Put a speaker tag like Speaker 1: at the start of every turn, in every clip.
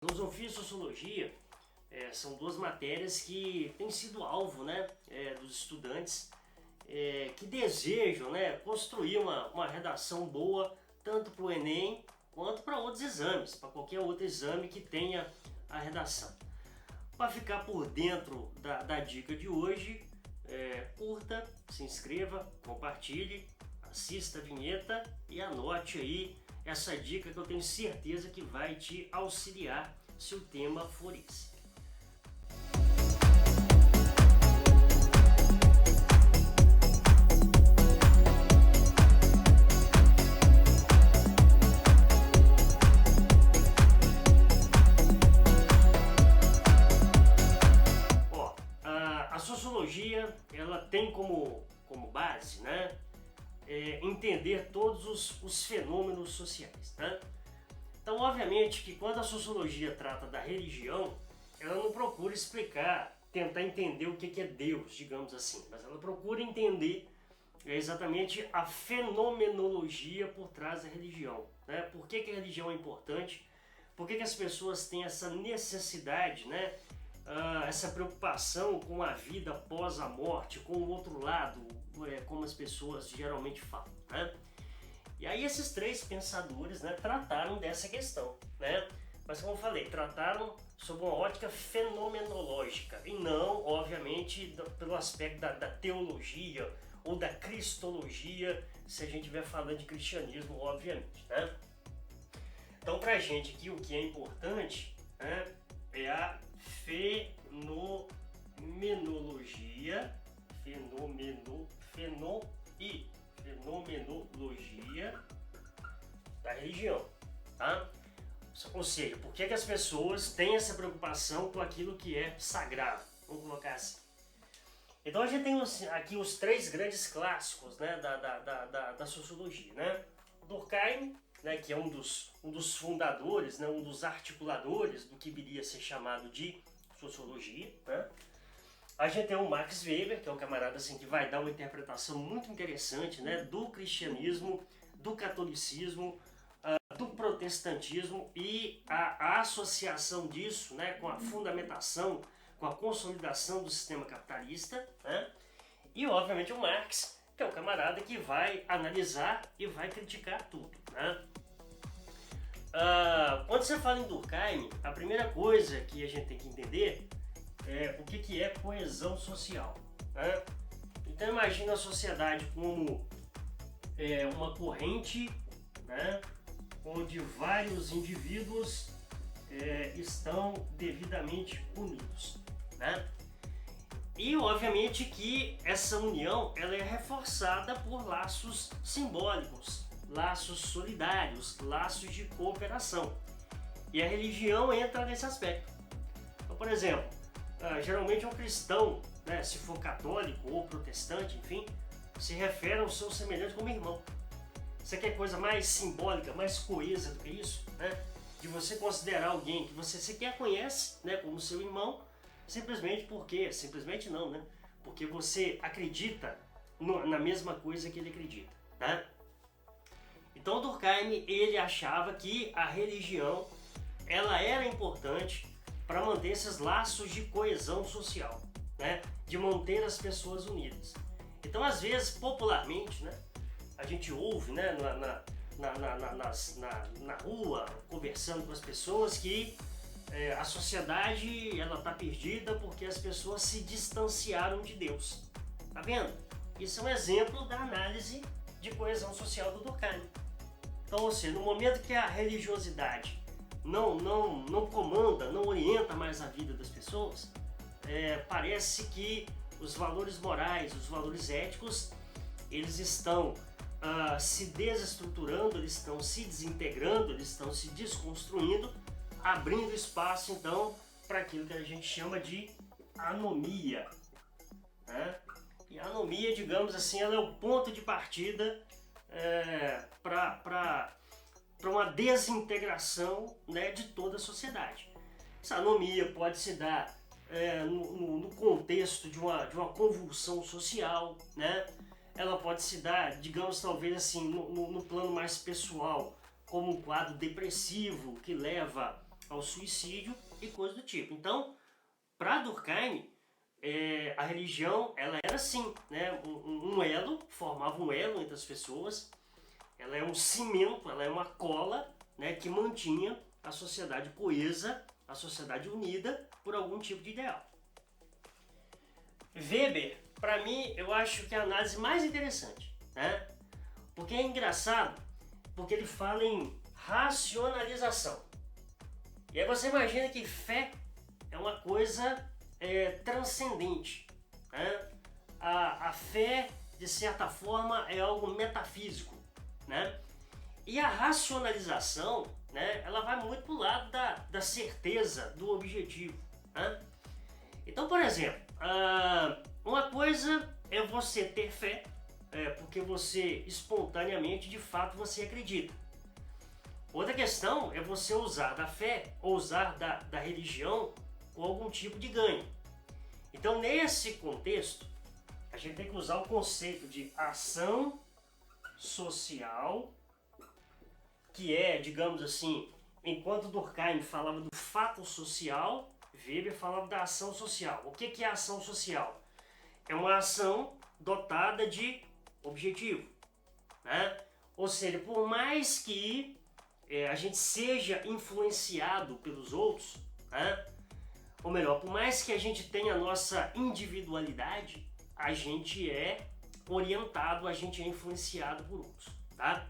Speaker 1: Filosofia e sociologia são duas matérias que têm sido alvo, dos estudantes que desejam, construir uma redação boa tanto para o Enem quanto para outros exames, para qualquer outro exame que tenha a redação. Para ficar por dentro da dica de hoje, curta, se inscreva, compartilhe, assista a vinheta e anote aí essa dica que eu tenho certeza que vai te auxiliar se o tema for esse. A sociologia ela tem como base, entender todos os fenômenos sociais, Então, obviamente que quando a sociologia trata da religião, ela não procura explicar, tentar entender o que é Deus, digamos assim, mas ela procura entender exatamente a fenomenologia por trás da religião, Por que a religião é importante, por que as pessoas têm essa necessidade, essa preocupação com a vida após a morte, com o outro lado, como as pessoas geralmente falam, E aí esses três pensadores, trataram dessa questão, Mas como eu falei, trataram sob uma ótica fenomenológica e não, obviamente, pelo aspecto da teologia ou da cristologia, se a gente estiver falando de cristianismo, obviamente, Então, pra gente aqui, o que é importante, é a fenomenologia da religião, Ou seja, por que as pessoas têm essa preocupação com aquilo que é sagrado, vamos colocar assim. Então a gente tem aqui os três grandes clássicos, da sociologia, Durkheim, que é um dos fundadores, um dos articuladores do que viria a ser chamado de sociologia, A gente tem o Max Weber, que é um camarada assim, que vai dar uma interpretação muito interessante, do cristianismo, do catolicismo, do protestantismo e a associação disso, com a fundamentação, com a consolidação do sistema capitalista, E obviamente o Marx, que é o camarada que vai analisar e vai criticar tudo, Quando você fala em Durkheim, a primeira coisa que a gente tem que entender é o que é coesão social, Então imagina a sociedade como uma corrente, onde vários indivíduos estão devidamente unidos, E obviamente que essa união ela é reforçada por laços simbólicos, laços solidários, laços de cooperação. E a religião entra nesse aspecto. Então, por exemplo, geralmente um cristão, se for católico ou protestante, enfim, se refere ao seu semelhante como irmão. Você quer coisa mais simbólica, mais coesa do que isso? De você considerar alguém que você sequer conhece, como seu irmão, simplesmente porque você acredita na mesma coisa que ele acredita, Então Durkheim, ele achava que a religião ela era importante para manter esses laços de coesão social, de manter as pessoas unidas. Então, às vezes, popularmente, a gente ouve, na rua, conversando com as pessoas, que a sociedade ela está perdida porque as pessoas se distanciaram de Deus. Tá vendo? Isso é um exemplo da análise de coesão social do Durkheim. Então, ou seja, no momento que a religiosidade não comanda, não orienta mais a vida das pessoas, parece que os valores morais, os valores éticos, eles estão se desestruturando, eles estão se desintegrando, eles estão se desconstruindo, abrindo espaço então para aquilo que a gente chama de anomia, E a anomia, digamos assim, ela é o ponto de partida para uma desintegração, de toda a sociedade. Essa anomia pode se dar no contexto de uma convulsão social, Ela pode se dar, digamos, talvez assim, no plano mais pessoal, como um quadro depressivo que leva ao suicídio e coisas do tipo. Então, para Durkheim, a religião ela era assim, né? Um elo, formava um elo entre as pessoas. Ela é um cimento, ela é uma cola, né, que mantinha a sociedade coesa, a sociedade unida por algum tipo de ideal. Weber, para mim, eu acho que é a análise mais interessante, né? Porque é engraçado, porque ele fala em racionalização. E aí você imagina que fé é uma coisa transcendente, né? A fé, de certa forma, é algo metafísico, né? E a racionalização, né, ela vai muito para o lado da certeza, do objetivo, né? Então, por exemplo, uma coisa é você ter fé, porque você espontaneamente, de fato, você acredita. Outra questão é você usar da fé ou usar da religião com algum tipo de ganho. Então, nesse contexto, a gente tem que usar o conceito de ação social, que é, digamos assim, enquanto Durkheim falava do fato social, Weber falava da ação social. O que é a ação social? É uma ação dotada de objetivo, né? Ou seja, por mais que a gente seja influenciado pelos outros, né? Ou melhor, por mais que a gente tenha a nossa individualidade, a gente é orientado, a gente é influenciado por outros, tá?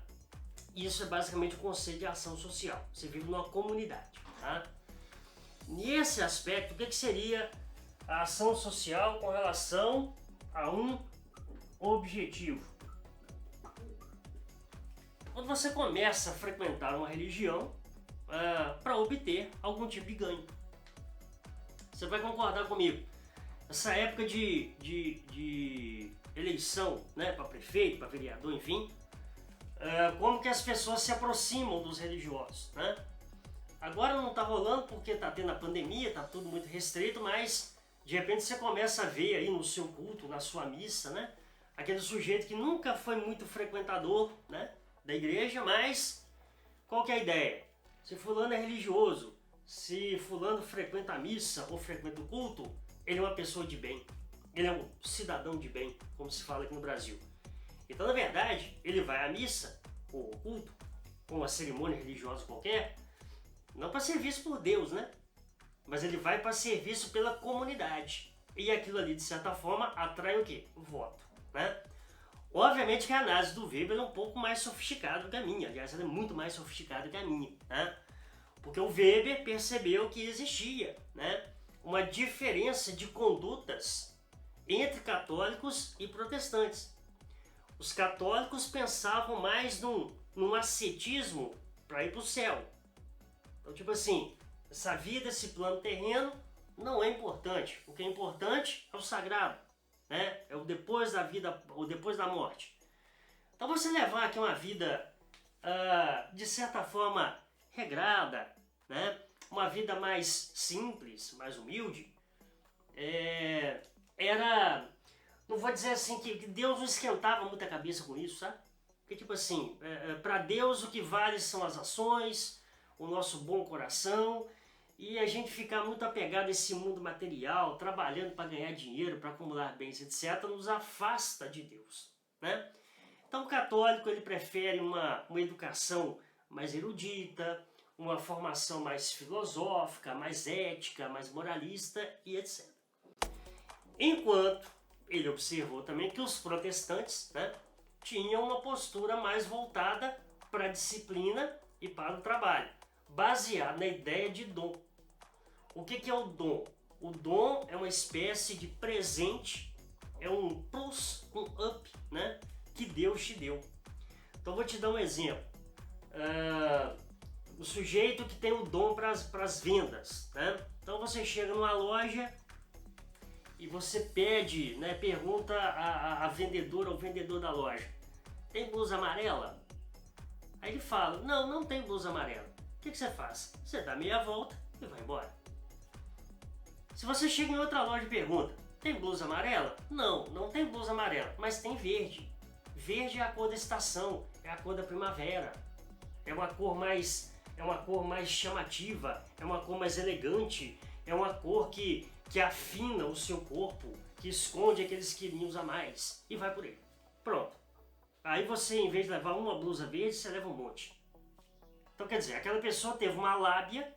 Speaker 1: Isso é basicamente o conceito de ação social. Você vive numa comunidade, tá? Nesse aspecto, o que seria a ação social com relação a um objetivo? Quando você começa a frequentar uma religião para obter algum tipo de ganho. Você vai concordar comigo. Essa época de eleição, né, para prefeito, para vereador, enfim, como que as pessoas se aproximam dos religiosos, né? Agora não está rolando porque está tendo a pandemia, está tudo muito restrito, mas de repente você começa a ver aí no seu culto, na sua missa, né, aquele sujeito que nunca foi muito frequentador, né, da igreja, mas qual que é a ideia? Se fulano é religioso, se fulano frequenta a missa ou frequenta o culto, ele é uma pessoa de bem, ele é um cidadão de bem, como se fala aqui no Brasil. Então, na verdade, ele vai à missa, ou ao culto, ou uma cerimônia religiosa qualquer, não para serviço por Deus, né? Mas ele vai para serviço pela comunidade. E aquilo ali, de certa forma, atrai o quê? O voto, né? Obviamente que a análise do Weber é um pouco mais sofisticada do que a minha. Aliás, ela é muito mais sofisticada que a minha, né? Porque o Weber percebeu que existia, né, uma diferença de condutas entre católicos e protestantes. Os católicos pensavam mais num ascetismo para ir para o céu. Então, tipo assim, essa vida, esse plano terreno não é importante. O que é importante é o sagrado, né? É o depois da vida, o depois da morte. Então, você levar aqui uma vida, de certa forma, regrada, né? Uma vida mais simples, mais humilde, era... Não vou dizer assim que Deus não esquentava muita cabeça com isso, sabe? Porque, tipo assim, para Deus o que vale são as ações, o nosso bom coração, e a gente ficar muito apegado a esse mundo material, trabalhando para ganhar dinheiro, para acumular bens, etc., nos afasta de Deus, né? Então o católico ele prefere uma educação mais erudita, uma formação mais filosófica, mais ética, mais moralista e etc. Enquanto ele observou também que os protestantes, né, tinham uma postura mais voltada para a disciplina e para o trabalho, baseado na ideia de dom. O que é o dom? O dom é uma espécie de presente, é um plus, um up, né, que Deus te deu. Então vou te dar um exemplo. O sujeito que tem o dom para as vendas, né? Então você chega numa loja e você pede, né, pergunta a vendedora ou vendedor da loja: tem blusa amarela? Aí ele fala: não tem blusa amarela. O que você faz? Você dá meia volta e vai embora. Se você chega em outra loja e pergunta: tem blusa amarela? Não tem blusa amarela, mas tem verde. Verde é a cor da estação, é a cor da primavera. É uma cor mais é uma cor mais chamativa, é uma cor mais elegante, é uma cor que afina o seu corpo, que esconde aqueles quilinhos a mais, e vai por aí. Pronto. Aí você, em vez de levar uma blusa verde, você leva um monte. Então quer dizer, aquela pessoa teve uma lábia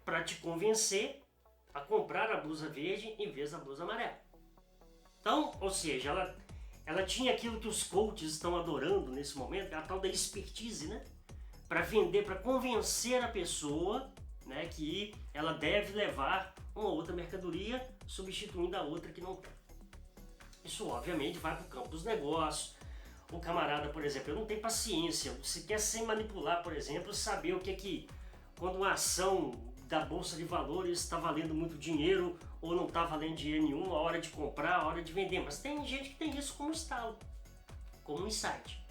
Speaker 1: para te convencer a comprar a blusa verde em vez da blusa amarela. Então, ou seja, ela tinha aquilo que os coaches estão adorando nesse momento, a tal da expertise, né? Para vender, para convencer a pessoa, né, que ela deve levar uma outra mercadoria substituindo a outra que não tem. Isso obviamente vai para o campo dos negócios. O camarada, por exemplo, não tem paciência. Você quer sem manipular, por exemplo, saber o que é que quando uma ação da Bolsa de Valores está valendo muito dinheiro ou não está valendo dinheiro nenhum, a hora de comprar, a hora de vender. Mas tem gente que tem isso como estalo, como um insight.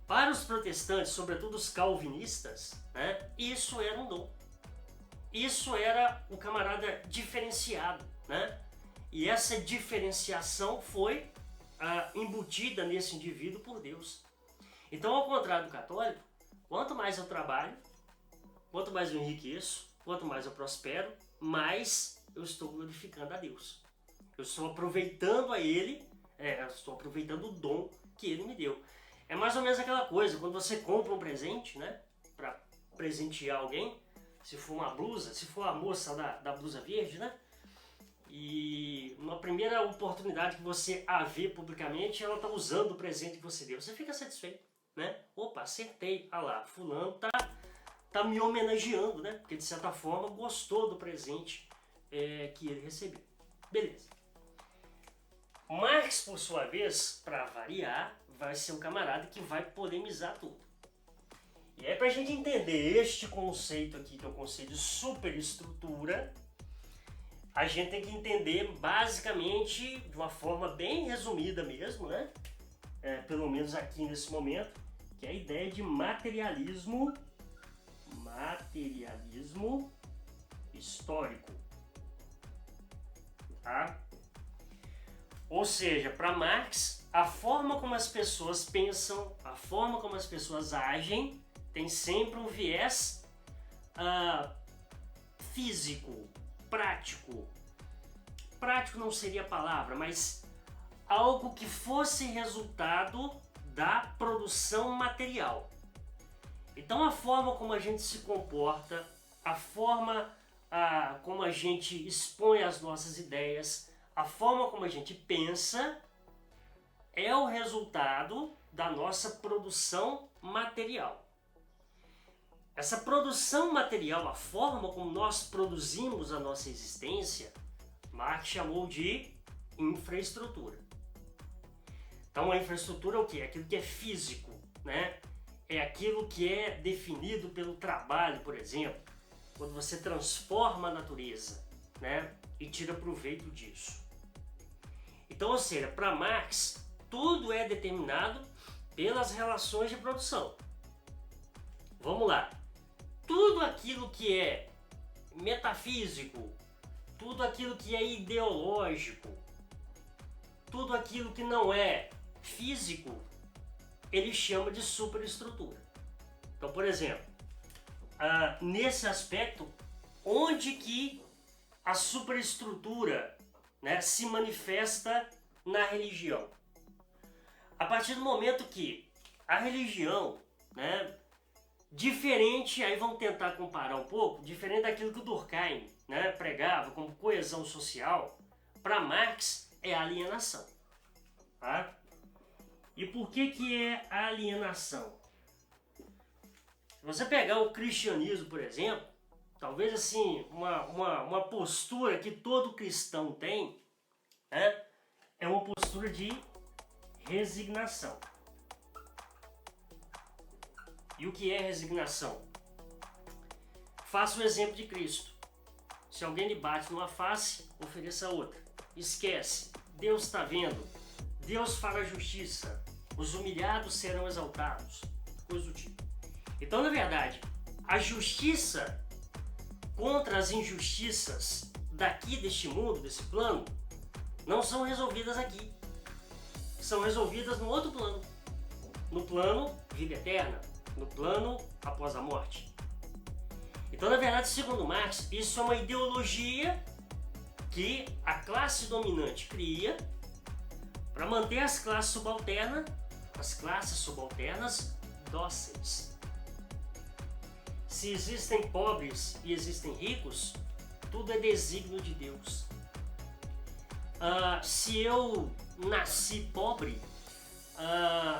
Speaker 1: Para os protestantes, sobretudo os calvinistas, né, isso era um dom. Isso era o camarada diferenciado, né? E essa diferenciação foi embutida nesse indivíduo por Deus. Então, ao contrário do católico, quanto mais eu trabalho, quanto mais eu enriqueço, quanto mais eu prospero, mais eu estou glorificando a Deus. Eu estou aproveitando a Ele, eu estou aproveitando o dom que Ele me deu. É mais ou menos aquela coisa, quando você compra um presente, né, para presentear alguém, se for uma blusa, se for a moça da blusa verde, né, e na primeira oportunidade que você a vê publicamente, ela está usando o presente que você deu. Você fica satisfeito, né? Opa, acertei. Ah lá, fulano tá me homenageando, né? Porque de certa forma gostou do presente que ele recebeu. Beleza. Marx, por sua vez, para variar, vai ser um camarada que vai polemizar tudo. E aí, para a gente entender este conceito aqui, que é o conceito de superestrutura, a gente tem que entender basicamente, de uma forma bem resumida mesmo, né? Pelo menos aqui nesse momento, que é a ideia de materialismo histórico. Tá? Ou seja, para Marx, a forma como as pessoas pensam, a forma como as pessoas agem, tem sempre um viés físico, prático. Prático não seria a palavra, mas algo que fosse resultado da produção material. Então a forma como a gente se comporta, a forma como a gente expõe as nossas ideias, a forma como a gente pensa é o resultado da nossa produção material. Essa produção material, a forma como nós produzimos a nossa existência, Marx chamou de infraestrutura. Então a infraestrutura é o quê? É aquilo que é físico, né? É aquilo que é definido pelo trabalho, por exemplo, quando você transforma a natureza, né? E tira proveito disso. Então, ou seja, para Marx, tudo é determinado pelas relações de produção. Vamos lá. Tudo aquilo que é metafísico, tudo aquilo que é ideológico, tudo aquilo que não é físico, ele chama de superestrutura. Então, por exemplo, nesse aspecto, onde que a superestrutura, né, se manifesta na religião? A partir do momento que a religião, né, diferente, aí vamos tentar comparar um pouco, diferente daquilo que o Durkheim, né, pregava como coesão social, para Marx é alienação. Tá? E por que é alienação? Se você pegar o cristianismo, por exemplo, talvez assim, uma postura que todo cristão tem, né, é uma postura de resignação. E o que é resignação? Faça o exemplo de Cristo. Se alguém lhe bate numa face, ofereça outra. Esquece. Deus está vendo. Deus fará justiça. Os humilhados serão exaltados. Coisa do tipo. Então, na verdade, a justiça contra as injustiças daqui deste mundo, desse plano, não são resolvidas aqui. São resolvidas no outro plano. No plano vida eterna. No plano após a morte. Então, na verdade, segundo Marx, isso é uma ideologia que a classe dominante cria para manter as classes subalternas dóceis. Se existem pobres e existem ricos, tudo é desígnio de Deus. Se eu nasci pobre,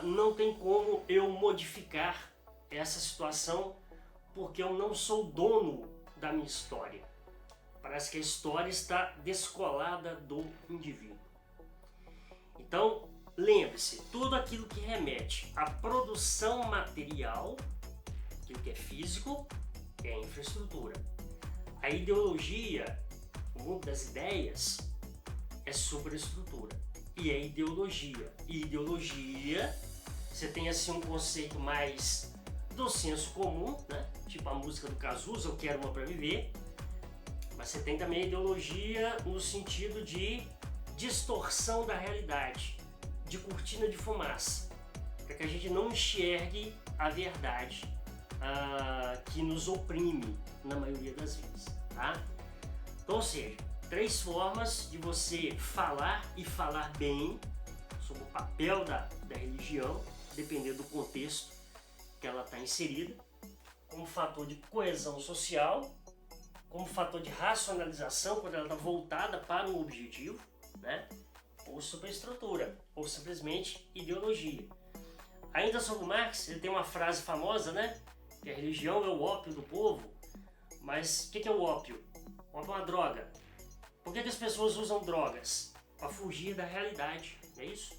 Speaker 1: não tem como eu modificar essa situação, porque eu não sou dono da minha história. Parece que a história está descolada do indivíduo. Então, lembre-se, tudo aquilo que remete à produção material, aquilo que é físico, é infraestrutura. A ideologia, o mundo das ideias, é superestrutura. E é ideologia. E ideologia, você tem assim um conceito mais do senso comum, né? Tipo a música do Cazuza, Eu Quero Uma Pra Viver. Mas você tem também a ideologia no sentido de distorção da realidade, de cortina de fumaça, para que a gente não enxergue a verdade que nos oprime na maioria das vezes, tá? Então, ou seja, 3 formas de você falar e falar bem sobre o papel da religião, dependendo do contexto que ela está inserida, como fator de coesão social, como fator de racionalização, quando ela está voltada para um objetivo, né? Ou superestrutura, ou simplesmente ideologia. Ainda sobre Marx, ele tem uma frase famosa, né? Que a religião é o ópio do povo. Mas o que é o ópio? O ópio é uma droga. Por que as pessoas usam drogas? Para fugir da realidade, não é isso?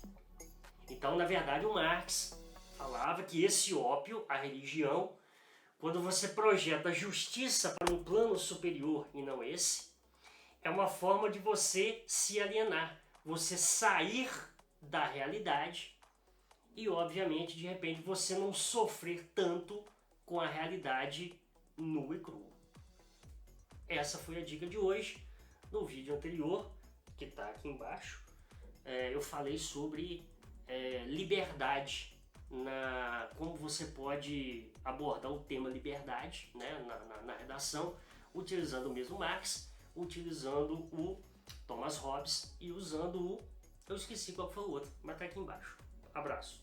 Speaker 1: Então, na verdade, o Marx falava que esse ópio, a religião, quando você projeta a justiça para um plano superior e não esse, é uma forma de você se alienar, você sair da realidade e, obviamente, de repente, você não sofrer tanto com a realidade nua e crua. Essa foi a dica de hoje. No vídeo anterior, que está aqui embaixo, eu falei sobre liberdade, como você pode abordar o tema liberdade, né, na redação, utilizando o mesmo Marx, utilizando o Thomas Hobbes e usando eu esqueci qual foi o outro, mas está aqui embaixo. Abraço.